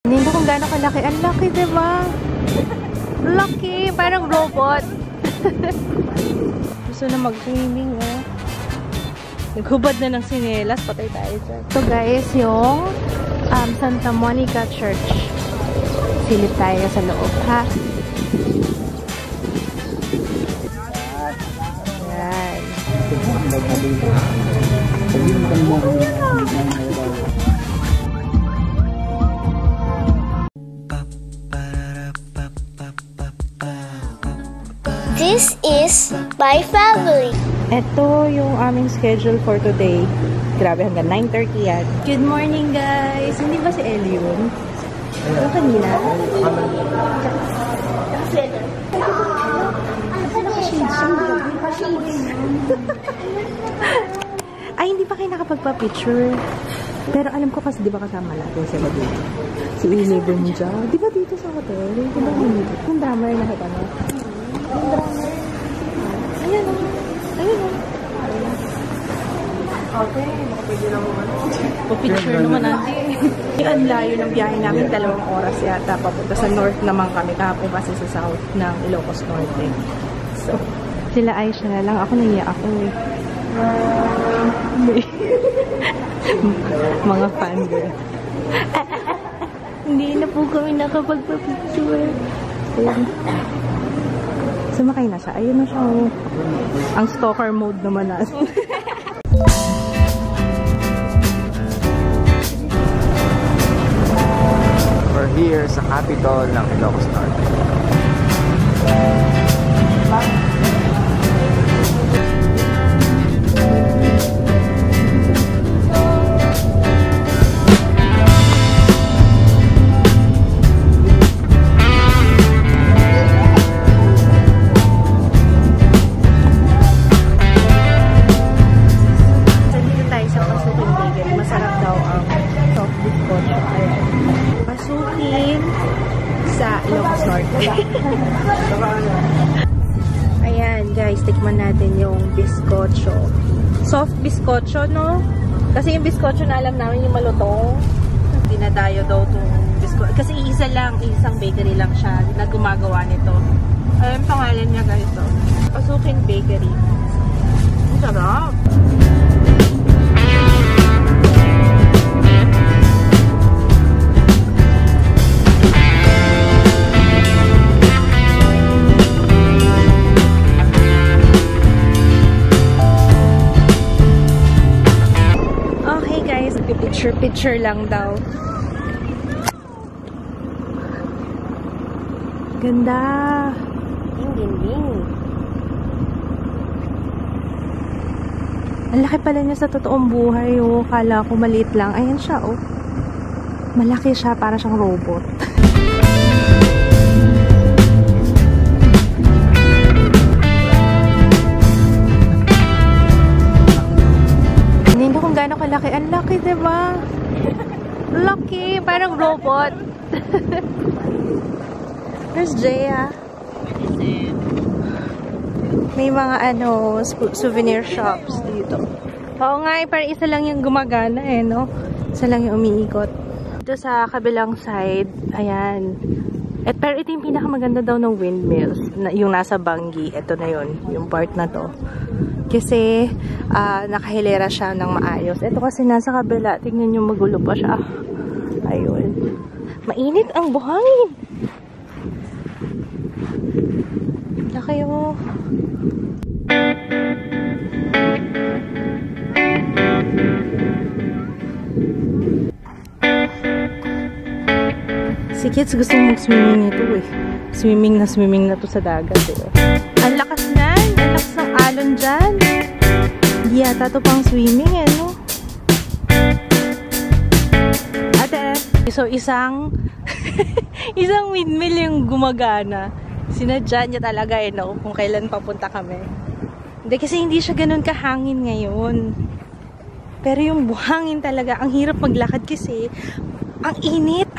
Hindi kung gaano kalaki. Ang laki, diba? Laki! Parang robot. Gusto na mag-swimming, oh. Naghubad na ng sinelas. Patay tayo dyan. So guys, yung Santa Monica Church. Silip tayo sa loob, ha? Yan. This is my family. Ito yung aming schedule for today. Grabe, hanggang 9:30 yan. Good morning, guys! Hindi ba si Ellie yun? Ano kanina? Ay, hindi pa kayo nakapagpa-picture. Pero alam ko kasi, di ba kasama natin sila dito? Si neighbor mo dyan. Di ba dito sa hotel? Di ba yung drummer na kita mo? Ayan o. Ayan o. Okay, makapwede lang mo ano. Pa-picture naman natin. Ang layo ng biyahe namin, 2 oras yata. Papunta sa north naman kami. Kahapon kasi sa south ng Ilocos Norte. So, sila Aisha na lang. Ako naiyak ako eh. Mga fan girl. Hindi na po kami nakapagpa-picture. Ayan. Sumakay na siya. Ayun na siya. Ang stalker mode naman natin. We're here sa capital ng Ilocos Norte. Ayan guys, tikman natin yung biskotso. Soft biskotso, no? Kasi yung biskotso na alam namin yung malutong. Dinadayo daw itong biskotso. Kasi isang bakery lang siya na gumagawa nito. Ayun pangalan niya guys, oh. Pasukin Bakery. Ang sarap! Picture lang daw. Ganda. Ding. Ang laki pala niya sa totoong buhay, oh. Kala ko maliit lang. Ayan siya, oh. Malaki siya, para siyang robot. Hindi kung gaano kalaki. Ang laki, diba? Laki! Parang robot. There's Jaya. May mga souvenir shops dito. Oo nga, parang isa lang yung gumagana eh, no? Isa lang yung umiikot. Dito sa kabilang side, ayan. Pero ito yung pinakamaganda daw ng windmills. Yung nasa Bangi. Ito na yun. Yung part na to. Kasi nakahilera siya ng maayos. Ito kasi nasa kabila. Tingnan nyo, magulo pa siya. Ayun. Mainit ang buhangin. Na kayo. Si kids gusto mag-swimming nito eh. Swimming na to sa dagat eh. Ang lakas na! Ang lakas ng alon dyan! Hindi yata to pang swimming eh, no? Ate, so isang windmill yung gumagana. Sinadya niya talaga eh, no? Kung kailan papunta kami. Hindi, kasi hindi siya ganun kahangin ngayon. Pero yung buhangin talaga, ang hirap maglakad kasi ang init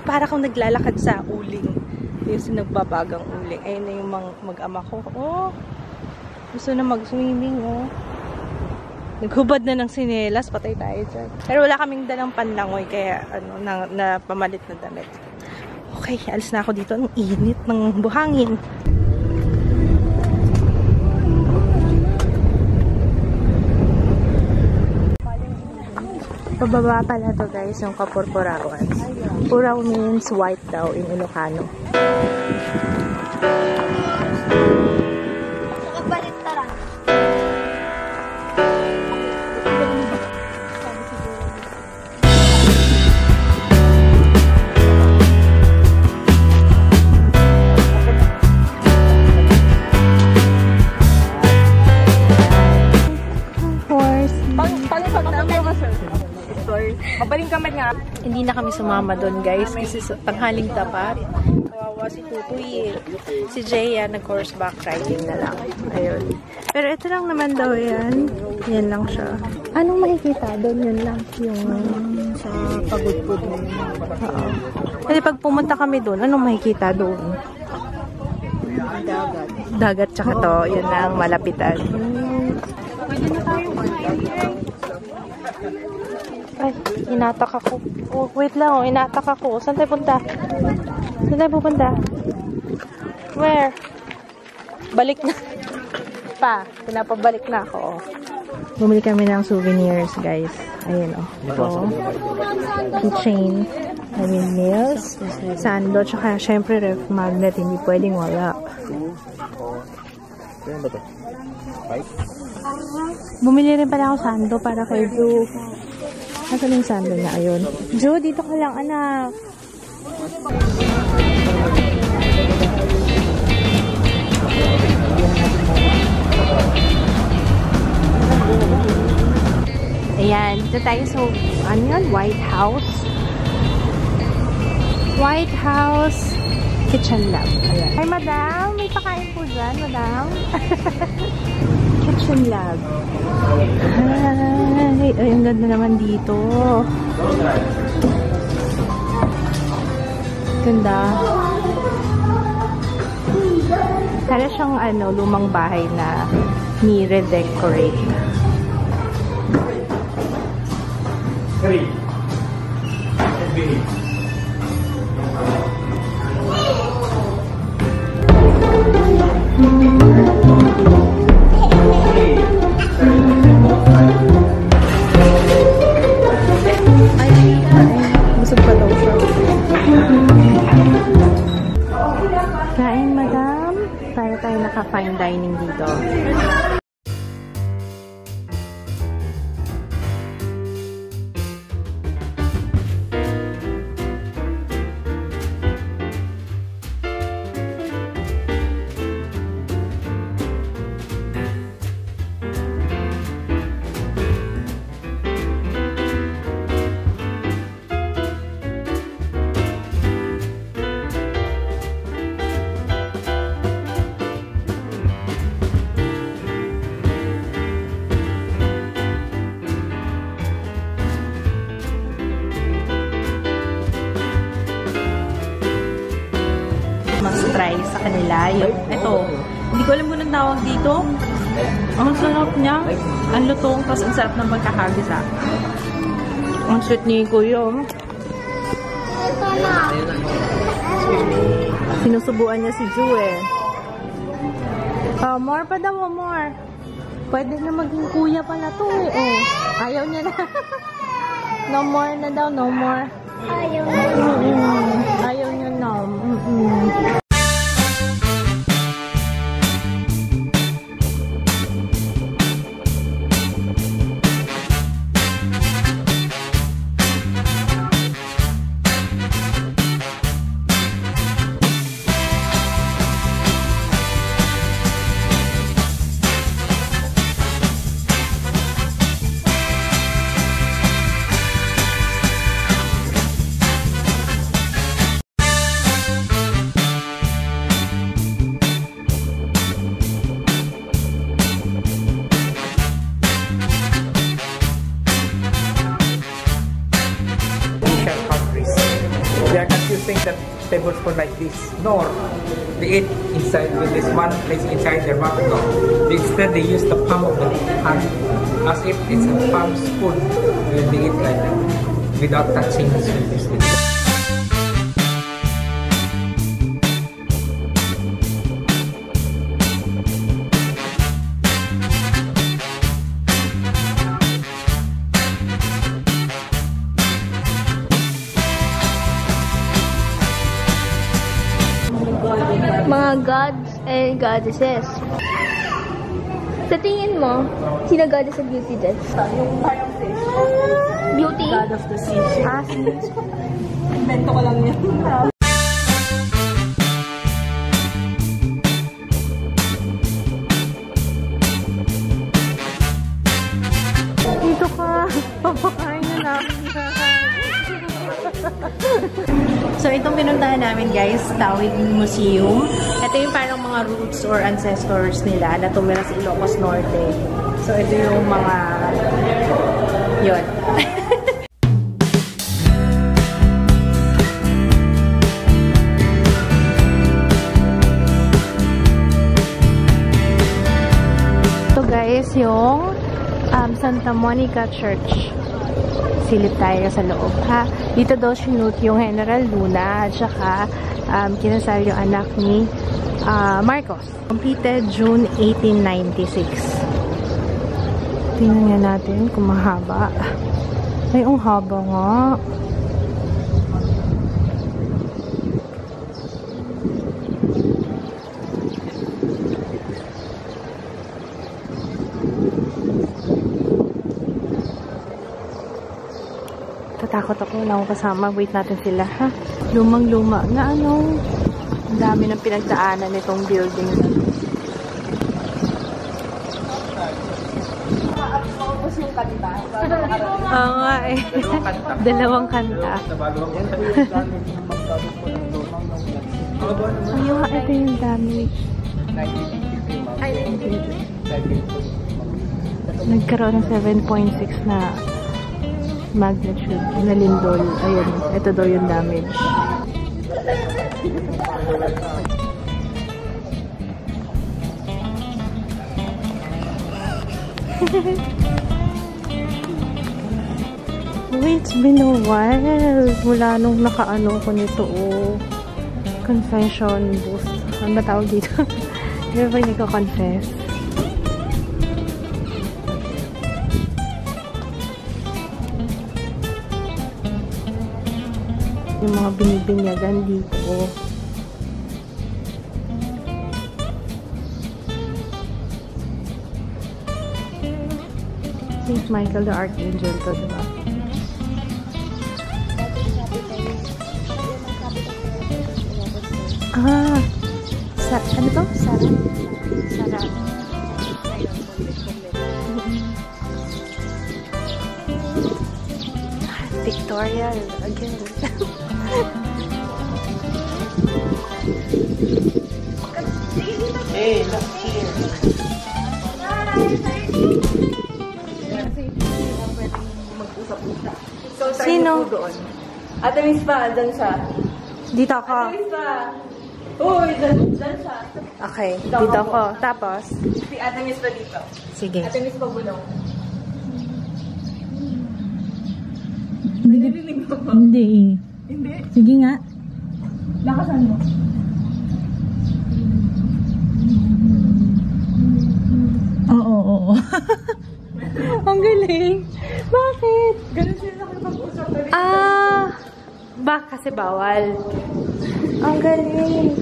para kung naglalakad sa uling. Yung nagbabagang uling. Ayun na yung mag-ama ko. Oh, gusto na mag-swimming, oh. Naghubad na ng sinelas, patay tayo dyan. Pero wala kaming dalang panlangoy, kaya na pamalit na damit. Okay, alis na ako dito. Ang init ng buhangin. Pababa pala to guys, yung Kapurpurawan. Puraw means white daw in Ilocano. Hindi na kami sumama doon guys kasi tanghaling tapat. Kawawa si Tutoy eh. Si Jaya nag-horseback riding na lang. Ayun. Pero ito lang naman daw yan. Yan lang siya. Anong makikita doon? Yan lang. Yung sa pagudpud mo. Oo. Kasi pag pumunta kami doon, anong makikita doon? Dagat. Dagat tsaka to. Yun lang malapitan. Pwede na tayo. Ay, inatak ako. Oh, wait lang. Oh, inatak ako. Saan tayo punta? Saan tayo pupunta? Where? Balik na. Pa, pinapabalik na ako. Oh. Bumili kami ng souvenirs, guys. Ayun, oh. Ito. Keychain. I mean, nails. Sando. Tsaka, syempre, ref magnet. Hindi pwedeng wala. Bumili rin pala ako sando para kay Drew. Nasaan yung sando niya? Ayun. Drew, dito ka lang, anak. Ayan. Dito tayo sa, ano yun? White House. White House Kitchen Lab. Ayan. Ay, madam. May pakain po dyan, madam. Kitchen Lab. Ay, ang ganda naman dito. Ganda. Para siyang lumang bahay na ni-redecorate. Busog pa daw siya. Kain, madam. Para tayo naka-fine dining dito. Try sa kanila. Ito, hindi ko alam kung anong tawag dito. Ang sarap niya. Ang lutong, tapos ang sarap ng pagkakagisa. Ang sweet ni Kuya. Sinusubuan niya si Ju eh. Oh, more pa daw, more. Pwede na maging kuya pala to eh. Oh, ayaw niya na. No more na daw, no more. Ayaw na. Ayaw niya na. They are confusing that tablespoon like this, nor they eat inside with this one place inside their mouth. No. Instead, they use the palm of the hand as if it's a palm spoon when they eat like that, without touching this with this thing. Mga gods and goddesses. Sa tingin mo, sino goddess of beauty din? Yung parang fish. Beauty? God of the sea. Invento ko lang yan. Dito ka. Papakain na namin ka. So, itong pinuntahan namin, guys, Tawid Museum. Ito yung parang mga roots or ancestors nila na tumira sa Ilocos Norte. So, ito yung mga... yun. Ito, guys, yung Santa Monica Church. Silip tayo sa loob, ha? Dito daw sinut yung General Luna at saka kinasal yung anak ni Marcos. Completed June 1896. Tingnan nga natin kung mahaba. Ay, ang haba nga. Tatakot ako, wala akong kasama. Wait natin sila, ha? Lumang-luma na ano. Ang dami ng pinagdaanan nitong building na. Oo nga eh. Dalawang kanta. Ayun nga, ito yung damage. Nagkaroon ng 7.6 na magnitude na lindol. Ayun, ito daw yung damage. Wait, it's been a while. Mula nung nakaano ko nito, oh. Confession booth. Ano ba tawag dito? Di ba hindi ko confess? Yung mga binibinyagan dito. St. Michael the Archangel to, diba? Ah! Ano to? Sarap. Sarap. Victoria again. Hey, look here. Sino? Ate Miss pa, dyan siya. Dito ako. Ate Miss pa. Uy, dyan siya. Okay, dito ako. Tapos? Si Ate Miss pa dito. Sige. Ate Miss pa bulong. Hindi. Hindi? Sige nga. Lakasan mo. Oo. Ang galing. Bakit? Ganun sila nakipag-usap na rin. Kasi bawal. Ang galing.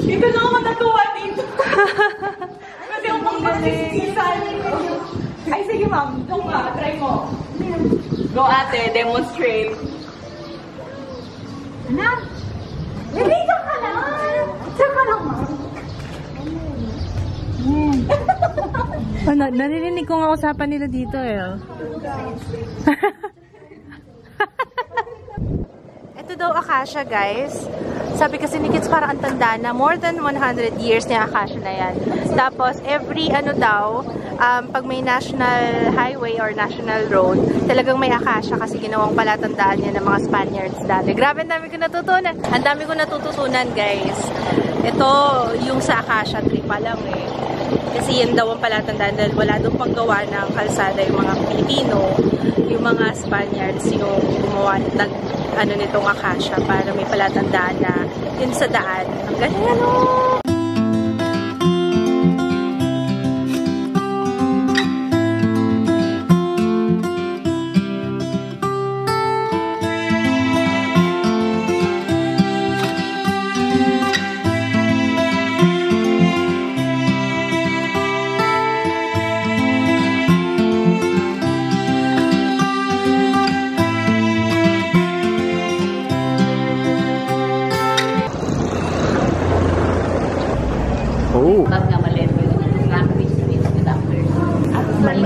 Ikaw na ako natuwa dito. Kasi ang mga masisisan. Ay, sige ma'am. Doon ka. Try mo. Go ate. Demonstrate. Anak! Nandito ka lang! Saan ka lang, ma'am? Narinig ko nga usapan nila dito eh. Ito daw Acacia, guys. Sabi kasi ni Kids parang ang tanda na. More than 100 years na acacia na yan. Tapos, every pag may national highway or national road, talagang may acacia kasi ginawang palatandaan niya ng mga Spaniards dati. Grabe, ang dami ko natutunan. Ang dami ko natututunan, guys. Ito, yung sa acacia tree pa lang eh. Kasi yan daw ang palatandaan dahil wala doon paggawa ng kalsada yung mga Pilipino, yung mga Spaniards yung gumawa nitong acacia para may palatandaan na yun sa daan. Ang galing ano!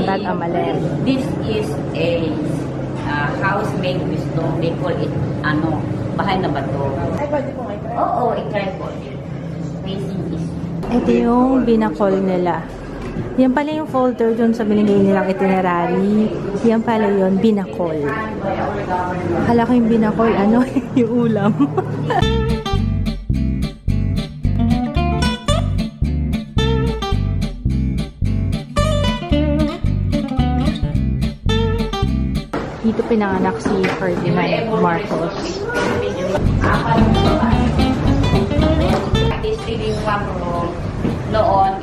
Bag Amalem. This is a house made with stone. They call it, bahay na bato. Oo, i-tripod. Facing east. Ito yung binakol nila. Yan pala yung folder dun sa binigay nilang itinerary. Yan pala yun, binakol. Hala ko yung binakol, yung ulam. Dito pinanganak si Ferdinand Marcos. This living room noon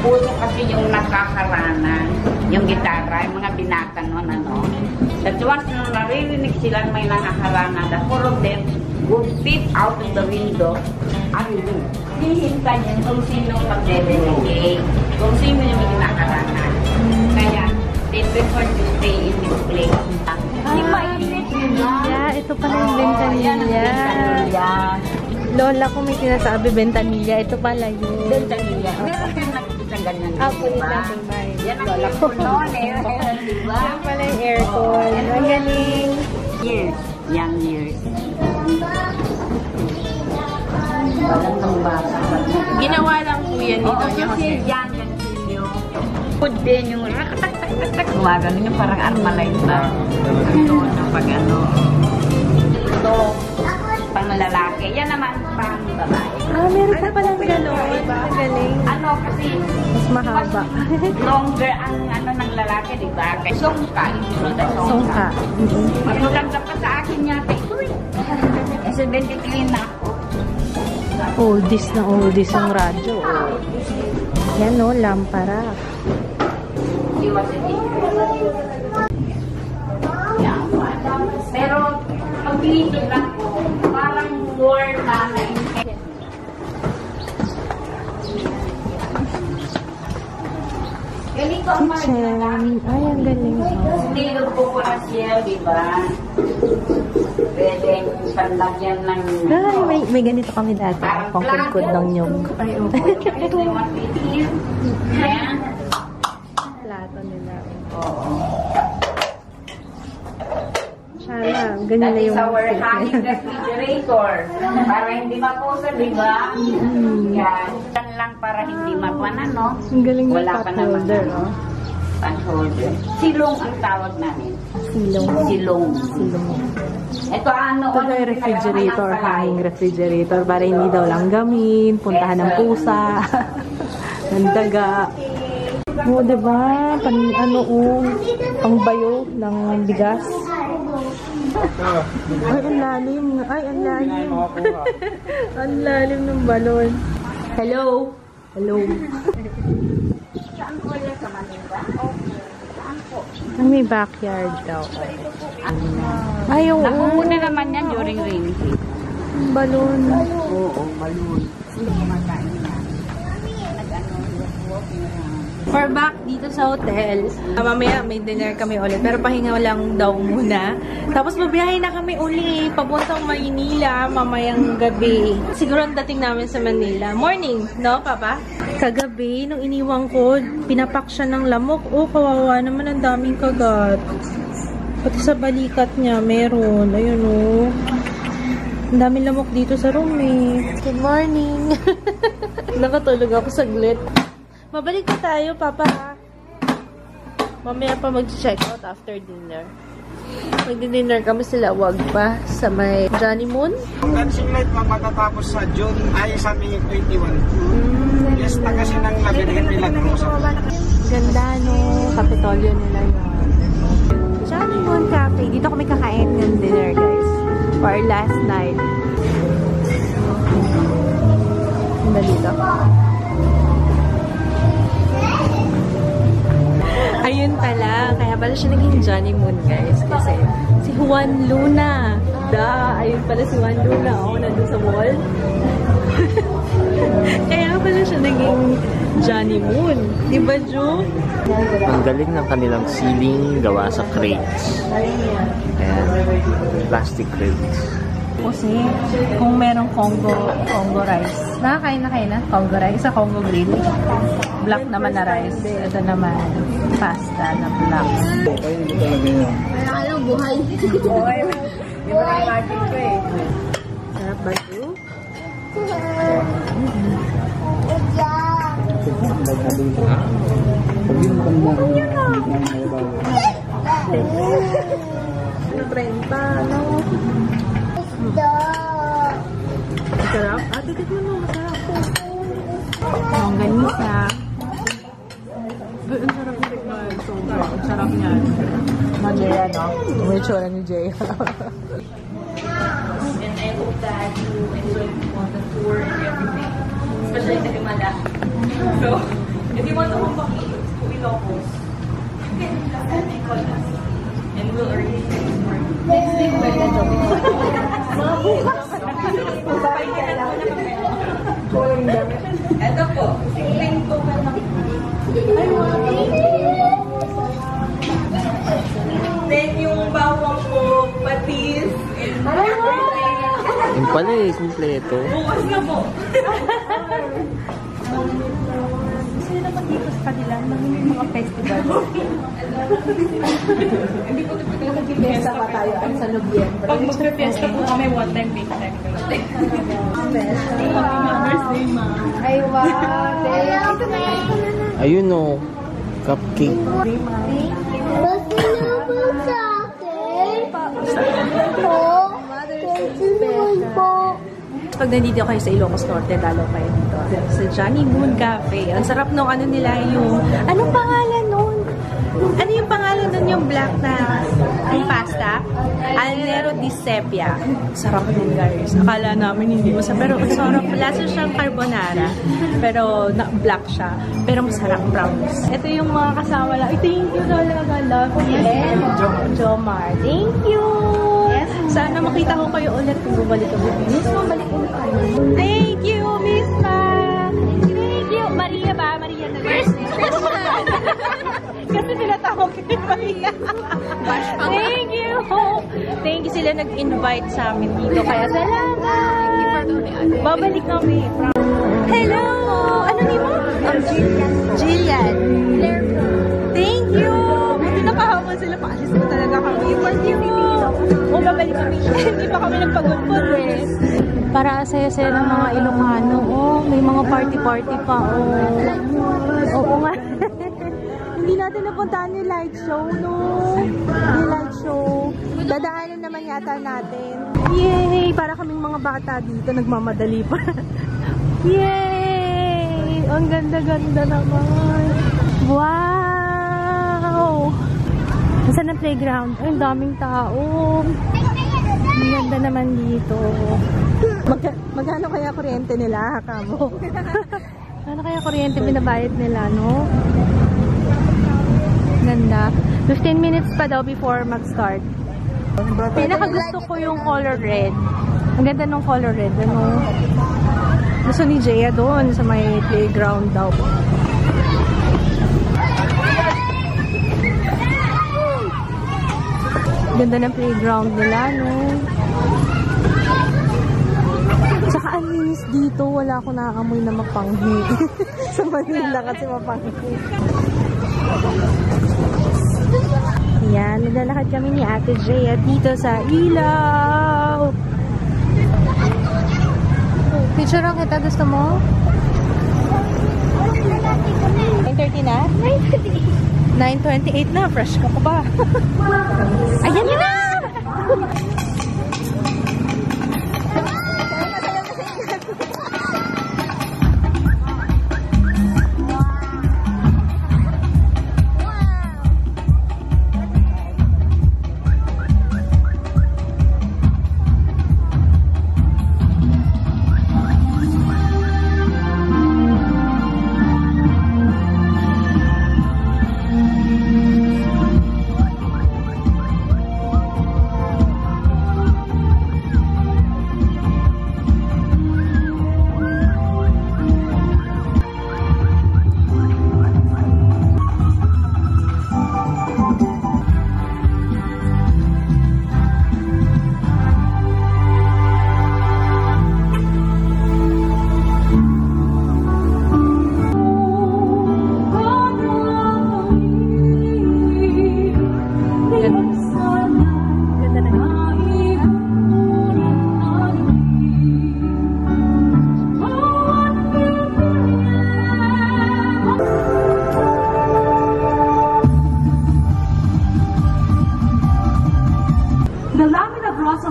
puso kasi yung nakakaranan, yung gitara, yung mga binata noon, That once na naririnig sila may nakakaranan, the four of them would peep out of the window. Hihintay niya kung sino magdededicate, kung sino yung kinakaranan. Kaya, they prefer to stay in this place. Yeah, ito pala yung Ventanilla. Lola ko may sinasabi Ventanilla. Ito pala yun. Ventanilla. Meron din nakikita ganyan. Ako rin natin ba? Yan ang lola ko noon diba? Yan pala yung aircon. Ang galing. Years. Young years. Walang nang bata. Ginawa lang po yan dito niya kasi. Yan nyo. Food din yung gumagano yung parang Armalite ba? Ito na pag ito pang lalaki. Yan naman pang babae. Meron pa palang gano'n. Ang galing. Kasi mas mahaba. Longer ang ng lalaki, di ba? Kaya songka. Songka. Magulanda pa sa akin yata ito eh. 73 na ako. Oldies na oldies ang radyo. Yan o, lampara. Pero pag tinitignan ko, parang more na Kitchen. Ay, ang galing. Nilog ko po na siya, di ba? Pwedeng panlagyan ng Ay, may ganito kami dati. Pangkudkod ng nyog. Ay, ito yung Ayan. Plato nila. Oo. Sana, ganyan That na is yung our hanging refrigerator. Para hindi mapusa, di ba? Yan. Yan lang para hindi mapuan, Ang galing yung wala pot pa naman holder, pot holder. Silong ang tawag namin. Silong. Silong. Silong. Ito Ito na yung refrigerator, hanging refrigerator, para hindi daw langgamin, puntahan ng pusa, ng daga. Oo, diba? Pangbayo ng bigas. Ay, ang lalim. Ay, ang lalim. Ang lalim ng balon. Hello? Hello? Saan po yan sa Manila? Saan po? Ang may backyard daw. Ay, yung Nakumuna naman yan during rainy season. balon. Oo, balloon. Kumakain na. We're back dito sa hotel. Mamaya may dinner kami ulit. Pero pahinga lang daw muna. Tapos mabiyahe na kami uli. Papuntang Maynila mamayang gabi. Siguro ang dating namin sa Manila. Morning, no, Papa? Kagabi, nung iniwang ko, pinapak siya ng lamok. Oh, kawawa naman, ang daming kagat. Pati sa balikat niya, meron. Ayun, oh. Ang daming lamok dito sa room eh. Good morning! Nakatulog ako saglit. Mabalik pa tayo, Papa. Mamaya pa mag-check out after dinner. Mag-dinner kami sila, wag pa, sa may Johnny Moon. Ang dancing night matatapos sa June, ay sa May 21. Yes, na kasi nang nabilihin nila Cruz. Ganda, no? Kapitolyo nila yun. Johnny Moon Cafe. Dito kami kakain ng dinner, guys. For our last night. Ganda dito. Ayun pala. Kaya pala siya naging Johnny Moon, guys. Kasi si Juan Luna. Ayun pala si Juan Luna. Oo, nandun sa mall. Kaya pala siya naging Johnny Moon. Diba, Ju? Ang galing ng kanilang ceiling gawa sa crates. Ayan. Plastic crates. Kasi kung merong Congo rice. Nakakain na kayo na? Congo rice sa Congo grill. Black naman na rice. Ito naman pasta na black. Kaya alam, buhay. Buhay. Di ba na-imagine ko eh. Sarap ba ito? Ano 30, no? Masarap? Titikman mo, masarap po. Ang ganisa. Ang sarap ng tikman. Ang sarap niyan. Mga Jaya, no? May tsura ni Jaya. And I hope that you enjoy the tour and everything. Especially sa Himala. So, if you want to come back to Ilocos, you can definitely call us. And we'll arrange things for you. Next week, we're na job. Mga bukas. Ito po. Sing po ka lang. Ay, then yung bawang po, patis, and everything. Yung pala eh, kumpleto. Bukas na po. Gusto naman dito sa kanila, may mga festival. Hindi ko tipikal Nag-fiesta pa tayo sa Nobyembre. pag magpe-fiesta po kami, one time, big time. Birthday, ma. Ay, wow. Ayun o. Cupcake. Basta na po sa akin. Po. Pag nandito kayo sa Ilocos Norte, lalo kayo dito. Sa Johnny Moon Cafe. Ang sarap nung ano nila yung... Anong pangalan nun? Ano yung pangalan nun yung black na yung pasta? Alnero di Sepia. Sarap nun, guys. Akala namin hindi masarap. Pero masarap. Lasa siyang carbonara. Pero black siya. Pero masarap, promise. Ito yung mga kasama lang. Ay, thank you talaga. Love you. Jomar. Thank you. Sana makita ko kayo ulit kung bumalik kami. Miss mo, balik ulit tayo. Thank you, Miss Ma. Thank you. Maria ba? Maria na first name. Kasi tinatawag kay Maria. Thank you. Thank you sila nag-invite sa amin dito. Kaya salamat. Babalik kami. Hello. Ano name mo? Jillian. Thank you. Buti nakahawan sila. Paalis mo talaga kami. Thank you. O, babalik kami. Hindi pa kami nagpagulpod eh. Para saya-saya ng mga Ilocano. Oh, may mga party-party pa. Oh. Oo nga. Hindi natin napuntahan yung light show, no? Yung light show. Dadaanan naman yata natin. Yay! Para kaming mga bata dito. Nagmamadali pa. Yay! Ang ganda-ganda naman. Wow! Nasaan ang playground? Ay, ang daming tao. Ang ganda naman dito. Magkano kaya kuryente nila, Kamo? Ano kaya kuryente binabayad nila, no? Ganda. 15 minutes pa daw before mag-start. Pinakagusto ko yung color red. Ang ganda ng color red. Ano? Gusto ni Jaya doon sa may playground daw. Ganda ng playground nila, no? Tsaka ang linis dito. Wala akong nakakamoy na mapanghi. Sa Manila kasi mapanghi. Yan, naglalakad kami ni Ate Jaya dito sa ilaw. Picture lang kita. Gusto mo? 9:30 na? 9:28 na. Fresh ka pa ba? Ayan na!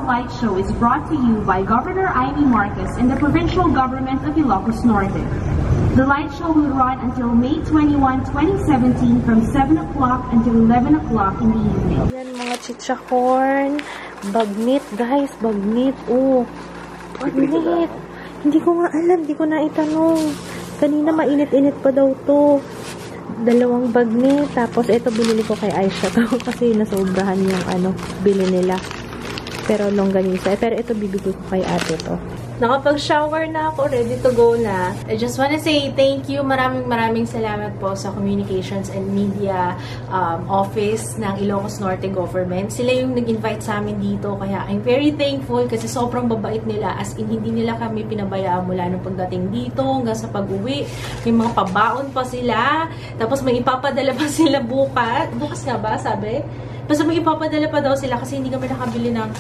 Light Show is brought to you by Governor Amy Marquez and the Provincial Government of Ilocos Norte. The light show will run until May 21, 2017 from 7 o'clock until 11 o'clock in the evening. Yan mga chicha corn. Bagnit guys, bagnit. Oh, bagnit. Hindi ko nga alam, hindi ko na itanong. Kanina mainit-init pa daw to. 2 bagnit. Tapos ito binili ko kay Aisha to kasi nasobrahan yung bili nila. Pero longganisa. Pero ito bibigay ko kay ate to. Nakapag-shower na ako. Ready to go na. I just wanna say thank you. Maraming salamat po sa Communications and Media Office ng Ilocos Norte Government. Sila yung nag-invite sa amin dito. Kaya I'm very thankful kasi sobrang babait nila. As in, hindi nila kami pinabayaan mula nung pagdating dito hanggang sa pag-uwi. May mga pabaon pa sila. Tapos may ipapadala pa sila bukas. Bukas nga ba, sabi? Basta may ipapadala pa daw sila kasi hindi kami nakabili ng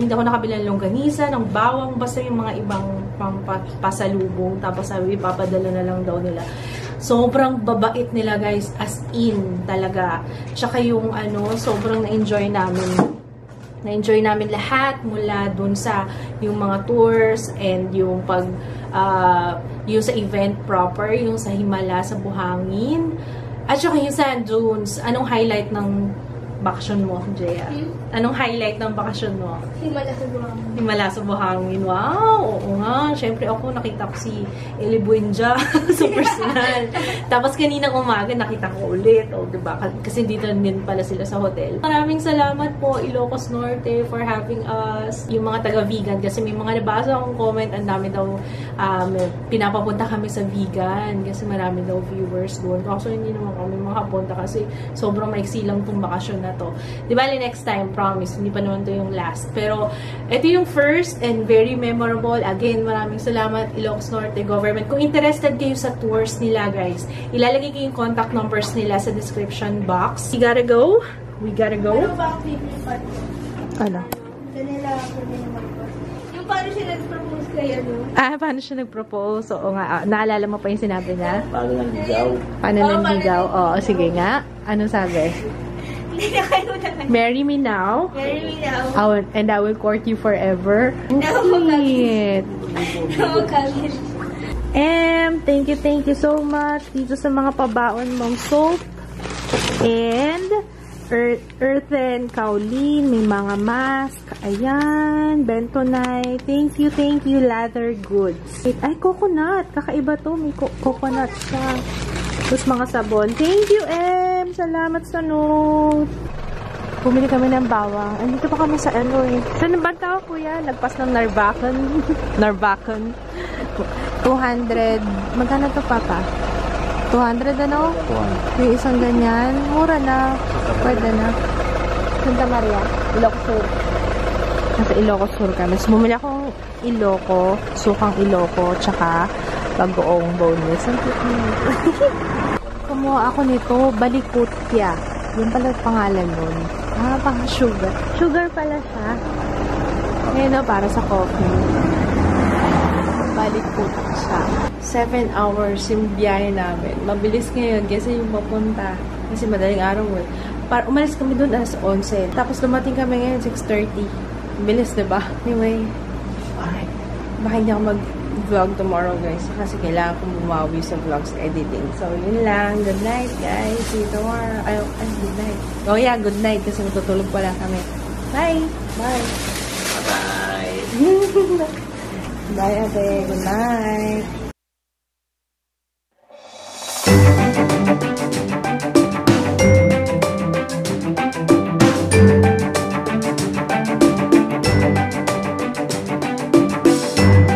hindi ako nakabili ng longganisa, ng bawang, basta yung mga ibang pasalubong. Tapos sabi, ipapadala na lang daw nila. Sobrang babait nila guys, as in talaga. Tsaka yung sobrang na-enjoy namin. Na-enjoy namin lahat mula dun sa yung mga tours and yung yung sa event proper, yung sa Himala, sa Buhangin. At saka yung sand dunes. Anong highlight ng bakasyon mo, Jaya? Anong highlight ng bakasyon mo? Himala sa Buhangin. Himala sa Buhangin. Wow! Oo nga. Siyempre ako, nakita ko si Eli Buendia sa personal. Tapos kaninang umaga, nakita ko ulit. O, diba? Kasi dito din pala sila sa hotel. Maraming salamat po, Ilocos Norte, for having us. Yung mga taga-vegan. Kasi may mga nabasa akong comment. Ang dami daw, pinapapunta kami sa vegan. Kasi marami daw viewers doon. Kaso hindi naman kami makapunta kasi sobrang maiksi lang itong bakasyon na to. Di ba, next time, promise, hindi pa naman to yung last. Pero, ito yung first and very memorable. Again, maraming salamat, Ilocos Norte Government. Kung interested kayo sa tours nila, guys, ilalagay ko yung contact numbers nila sa description box. We gotta go. We gotta go. Ano ba ang favorite part? Ano? Kanila yung paano siya nag-propose kay paano siya nag-propose? Oo nga. Naalala mo pa yung sinabi niya? Paano nandigaw? Paano nandigaw? Oo, sige nga. Ano sabi? Marry me now. Marry me now. And I will court you forever. No, Sweet. No, Khalid. Thank you so much dito sa mga pabaon mong soap. And Earthen Kaolin, may mga mask. Ayan, Bentonite. Thank you, Leather Goods. Ay, coconut. Kakaiba to. May coconut siya. Tapos mga sabon. Thank you, Em! Salamat sa note. Bumili kami ng bawang. Andito pa kami sa Saan ba tao, kuya? Lagpas ng Narvacan. Narvacan. 200. Magkano to, Papa? 200 ano? 200. Yung isang ganyan. Mura na. Pwede na. Santa Maria. Ilocos Sur. Nasa Ilocos Sur kami. So, bumili akong Iloco. Sukang Iloco. Tsaka bagoong boneless. Ang cute. Kumuha ako nito. Balikutya. Yun pala pangalan nun. Pang sugar. Sugar pala siya. Ayan o, para sa coffee. babalik po siya. 7 hours yung biyahe namin. Mabilis ngayon kasi yung papunta. Kasi madaling araw. Umalis kami doon alas 11. Tapos dumating kami ngayon 6:30. Bilis, diba? Anyway, baka hindi ako mag-vlog tomorrow, guys. Kasi kailangan kong bumawi sa vlogs editing. So, yun lang. Good night, guys. See you tomorrow. Ay, good night. Oh, yeah, good night. Kasi matutulog pala kami. Bye! Bye! Bye-bye! Bye, ate. Good night!